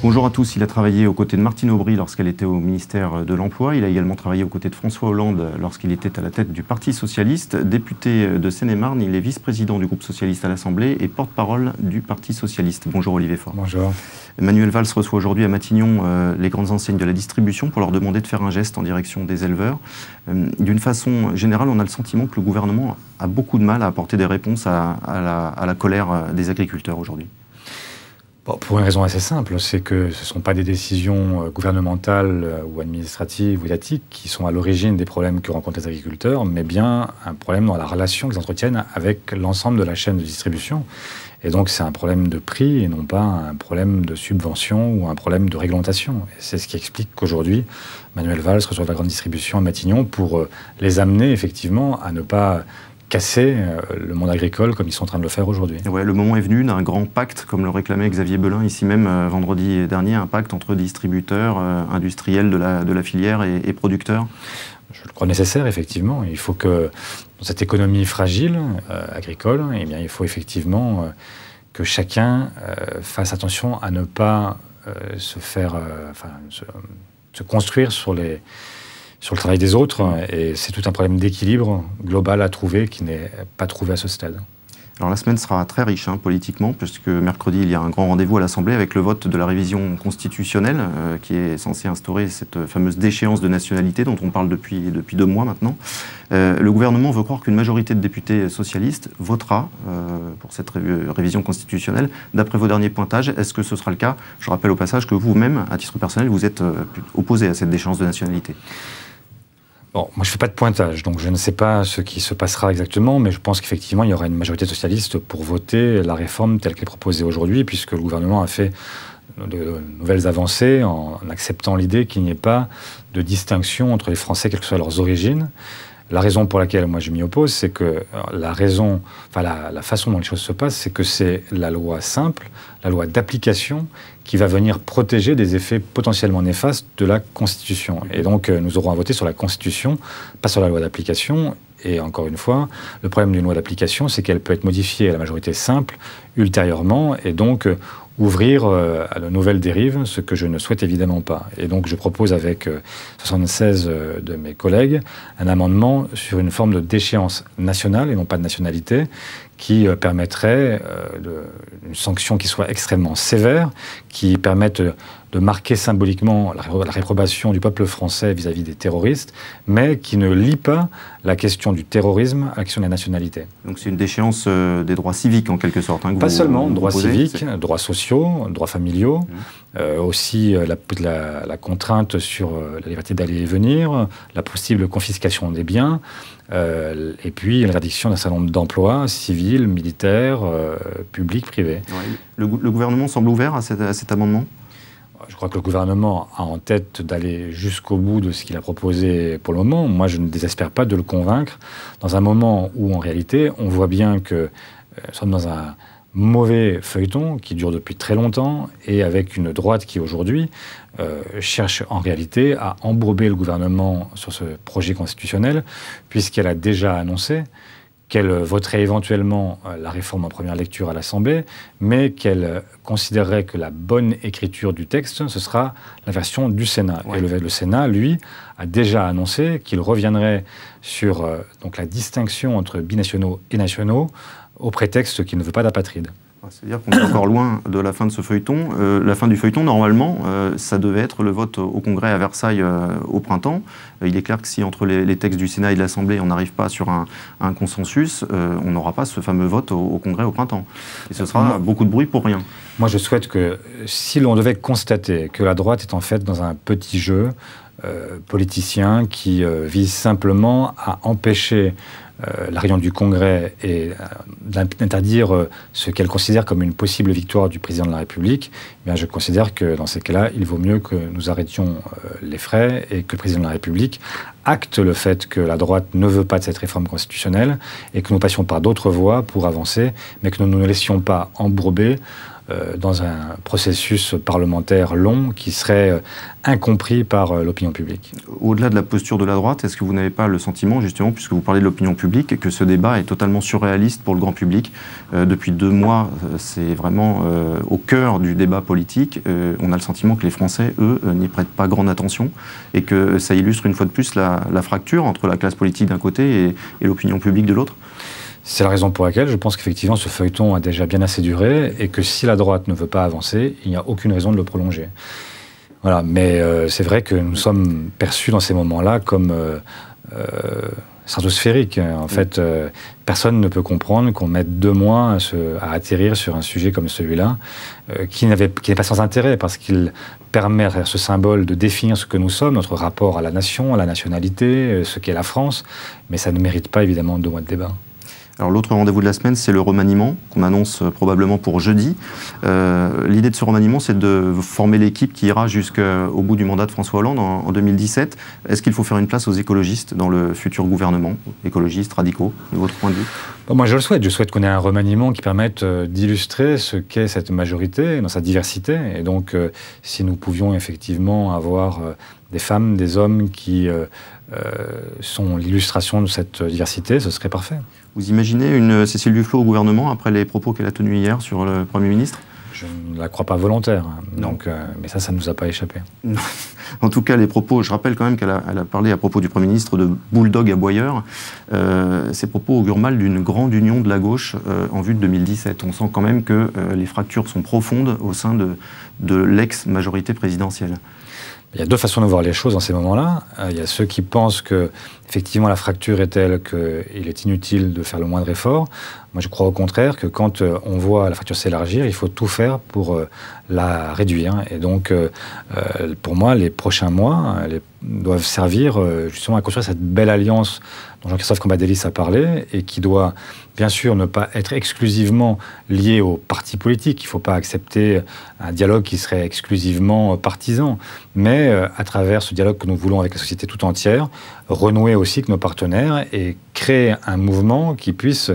Bonjour à tous. Il a travaillé aux côtés de Martine Aubry lorsqu'elle était au ministère de l'Emploi. Il a également travaillé aux côtés de François Hollande lorsqu'il était à la tête du Parti Socialiste. Député de Seine-et-Marne, il est vice-président du groupe socialiste à l'Assemblée et porte-parole du Parti Socialiste. Bonjour Olivier Faure. Bonjour. Manuel Valls reçoit aujourd'hui à Matignon les grandes enseignes de la distribution pour leur demander de faire un geste en direction des éleveurs. D'une façon générale, on a le sentiment que le gouvernement a beaucoup de mal à apporter des réponses à la colère des agriculteurs aujourd'hui. Bon, pour une raison assez simple, c'est que ce ne sont pas des décisions gouvernementales ou administratives ou étatiques qui sont à l'origine des problèmes que rencontrent les agriculteurs, mais bien un problème dans la relation qu'ils entretiennent avec l'ensemble de la chaîne de distribution. Et donc c'est un problème de prix et non pas un problème de subvention ou un problème de réglementation. Et c'est ce qui explique qu'aujourd'hui, Manuel Valls reçoit la grande distribution à Matignon pour les amener effectivement à ne pas casser le monde agricole comme ils sont en train de le faire aujourd'hui. Ouais, le moment est venu d'un grand pacte, comme le réclamait Xavier Belin ici même vendredi dernier, un pacte entre distributeurs, industriels de la filière et producteurs. Je le crois nécessaire, effectivement. Il faut que, dans cette économie fragile, agricole, eh bien, il faut effectivement que chacun fasse attention à ne pas se construire sur le travail des autres. Et c'est tout un problème d'équilibre global à trouver qui n'est pas trouvé à ce stade. Alors la semaine sera très riche politiquement, puisque mercredi, il y a un grand rendez-vous à l'Assemblée avec le vote de la révision constitutionnelle qui est censée instaurer cette fameuse déchéance de nationalité dont on parle depuis 2 mois maintenant. Le gouvernement veut croire qu'une majorité de députés socialistes votera pour cette révision constitutionnelle. D'après vos derniers pointages, est-ce que ce sera le cas? Je rappelle au passage que vous-même, à titre personnel, vous êtes opposé à cette déchéance de nationalité. Bon, moi je ne fais pas de pointage, donc je ne sais pas ce qui se passera exactement, mais je pense qu'effectivement il y aura une majorité socialiste pour voter la réforme telle qu'elle est proposée aujourd'hui, puisque le gouvernement a fait de nouvelles avancées en acceptant l'idée qu'il n'y ait pas de distinction entre les Français, quelles que soient leurs origines. La raison pour laquelle moi je m'y oppose, c'est que la façon dont les choses se passent, c'est que c'est la loi simple, la loi d'application, qui va venir protéger des effets potentiellement néfastes de la Constitution. Et donc nous aurons à voter sur la Constitution, pas sur la loi d'application. Et encore une fois, le problème d'une loi d'application, c'est qu'elle peut être modifiée à la majorité simple ultérieurement, et donc ouvrir à de nouvelles dérives, ce que je ne souhaite évidemment pas. Et donc je propose avec 76 de mes collègues un amendement sur une forme de déchéance nationale et non pas de nationalité, qui permettrait une sanction qui soit extrêmement sévère, qui permette de marquer symboliquement la réprobation du peuple français vis-à-vis des terroristes, mais qui ne lie pas la question du terrorisme à la question de la nationalité. Donc c'est une déchéance des droits civiques en quelque sorte. Pas seulement, droits civiques, droits sociaux, droits familiaux, aussi la contrainte sur la liberté d'aller et venir, la possible confiscation des biens, et puis l'interdiction d'un certain nombre d'emplois civils, militaires, publics, privés. Ouais. Le gouvernement semble ouvert à cet amendement ? Je crois que le gouvernement a en tête d'aller jusqu'au bout de ce qu'il a proposé pour le moment. Moi, je ne désespère pas de le convaincre dans un moment où, en réalité, on voit bien que nous sommes dans un mauvais feuilleton qui dure depuis très longtemps et avec une droite qui, aujourd'hui, cherche en réalité à embourber le gouvernement sur ce projet constitutionnel, puisqu'elle a déjà annoncé qu'elle voterait éventuellement la réforme en première lecture à l'Assemblée, mais qu'elle considérerait que la bonne écriture du texte, ce sera la version du Sénat. Ouais. Et le Sénat, lui, a déjà annoncé qu'il reviendrait sur donc la distinction entre binationaux et nationaux au prétexte qu'il ne veut pas d'apatride. C'est-à-dire qu'on est encore loin de la fin de ce feuilleton. La fin du feuilleton, normalement, ça devait être le vote au Congrès à Versailles au printemps. Il est clair que si entre les textes du Sénat et de l'Assemblée, on n'arrive pas sur un consensus, on n'aura pas ce fameux vote au Congrès au printemps. Et ce sera beaucoup de bruit pour rien. Moi, je souhaite que si l'on devait constater que la droite est en fait dans un petit jeu politicien qui vise simplement à empêcher la réunion du Congrès et d'interdire ce qu'elle considère comme une possible victoire du président de la République, eh bien je considère que dans ces cas-là, il vaut mieux que nous arrêtions les frais et que le président de la République acte le fait que la droite ne veut pas de cette réforme constitutionnelle et que nous passions par d'autres voies pour avancer, mais que nous ne nous laissions pas embourber dans un processus parlementaire long qui serait incompris par l'opinion publique. Au-delà de la posture de la droite, est-ce que vous n'avez pas le sentiment, justement, puisque vous parlez de l'opinion publique, que ce débat est totalement surréaliste pour le grand public? Depuis 2 mois, c'est vraiment au cœur du débat politique. On a le sentiment que les Français, eux, n'y prêtent pas grande attention et que ça illustre une fois de plus la fracture entre la classe politique d'un côté et l'opinion publique de l'autre. C'est la raison pour laquelle je pense qu'effectivement ce feuilleton a déjà bien assez duré et que si la droite ne veut pas avancer, il n'y a aucune raison de le prolonger. Voilà, mais c'est vrai que nous sommes perçus dans ces moments-là comme stratosphériques. En fait, personne ne peut comprendre qu'on mette 2 mois à atterrir sur un sujet comme celui-là, qui n'est pas sans intérêt, parce qu'il permet à ce symbole de définir ce que nous sommes, notre rapport à la nation, à la nationalité, ce qu'est la France, mais ça ne mérite pas évidemment 2 mois de débat. Alors l'autre rendez-vous de la semaine, c'est le remaniement, qu'on annonce probablement pour jeudi. L'idée de ce remaniement, c'est de former l'équipe qui ira jusqu'au bout du mandat de François Hollande en 2017. Est-ce qu'il faut faire une place aux écologistes dans le futur gouvernement? Écologistes, radicaux, de votre point de vue? Moi, je le souhaite. Je souhaite qu'on ait un remaniement qui permette d'illustrer ce qu'est cette majorité dans sa diversité. Et donc, si nous pouvions effectivement avoir des femmes, des hommes qui sont l'illustration de cette diversité, ce serait parfait. Vous imaginez une Cécile Duflot au gouvernement après les propos qu'elle a tenus hier sur le Premier ministre? Je ne la crois pas volontaire. Non. Donc, mais ça ne nous a pas échappé. Non. En tout cas, les propos, je rappelle quand même qu'elle a parlé à propos du Premier ministre de bulldog aboyeur. Ces propos augurent mal d'une grande union de la gauche en vue de 2017. On sent quand même que les fractures sont profondes au sein de l'ex-majorité présidentielle. Il y a 2 façons de voir les choses dans ces moments-là. Il y a ceux qui pensent que, effectivement, la fracture est telle qu'il est inutile de faire le moindre effort. Moi, je crois au contraire que quand on voit la fracture s'élargir, il faut tout faire pour la réduire. Et donc, pour moi, les prochains mois doivent servir justement à construire cette belle alliance dont Jean-Christophe Cambadélis a parlé et qui doit, bien sûr, ne pas être exclusivement liée aux partis politiques. Il ne faut pas accepter un dialogue qui serait exclusivement partisan, mais à travers ce dialogue que nous voulons avec la société tout entière, renouer aussi avec nos partenaires et créer un mouvement qui puisse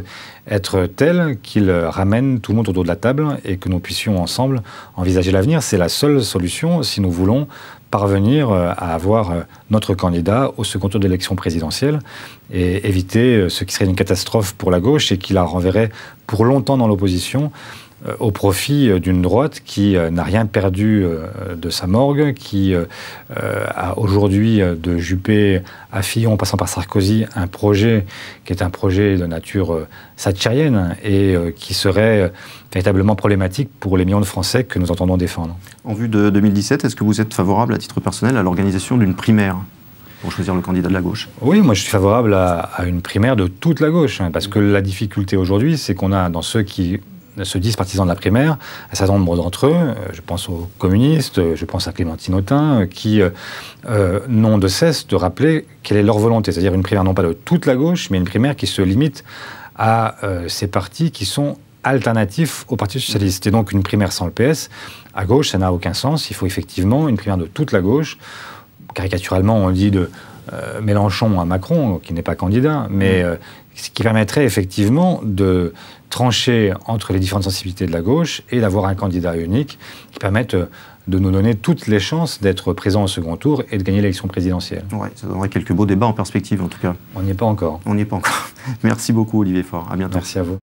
être tel qu'il ramène tout le monde autour de la table et que nous puissions ensemble envisager l'avenir. C'est la seule solution si nous voulons parvenir à avoir notre candidat au second tour de l'élection présidentielle et éviter ce qui serait une catastrophe pour la gauche et qui la renverrait pour longtemps dans l'opposition au profit d'une droite qui n'a rien perdu de sa morgue, qui a aujourd'hui, de Juppé à Fillon, en passant par Sarkozy, un projet qui est un projet de nature thatchérienne et qui serait véritablement problématique pour les millions de Français que nous entendons défendre. En vue de 2017, est-ce que vous êtes favorable, à titre personnel, à l'organisation d'une primaire pour choisir le candidat de la gauche? Oui, moi je suis favorable à une primaire de toute la gauche, parce que la difficulté aujourd'hui, c'est qu'on a dans ceux qui se disent partisans de la primaire, un certain nombre d'entre eux, je pense aux communistes, je pense à Clémentine Autain, qui n'ont de cesse de rappeler quelle est leur volonté, c'est-à-dire une primaire non pas de toute la gauche, mais une primaire qui se limite à ces partis qui sont alternatifs au Parti socialiste. Et donc une primaire sans le PS, à gauche, ça n'a aucun sens. Il faut effectivement une primaire de toute la gauche. Caricaturalement, on dit de Mélenchon à Macron, qui n'est pas candidat, mais ce qui permettrait effectivement de trancher entre les différentes sensibilités de la gauche et d'avoir un candidat unique qui permette de nous donner toutes les chances d'être présents au second tour et de gagner l'élection présidentielle. Ouais, ça donnerait quelques beaux débats en perspective en tout cas. On n'y est pas encore. On n'y est pas encore. Merci beaucoup Olivier Faure, à bientôt. Merci à vous.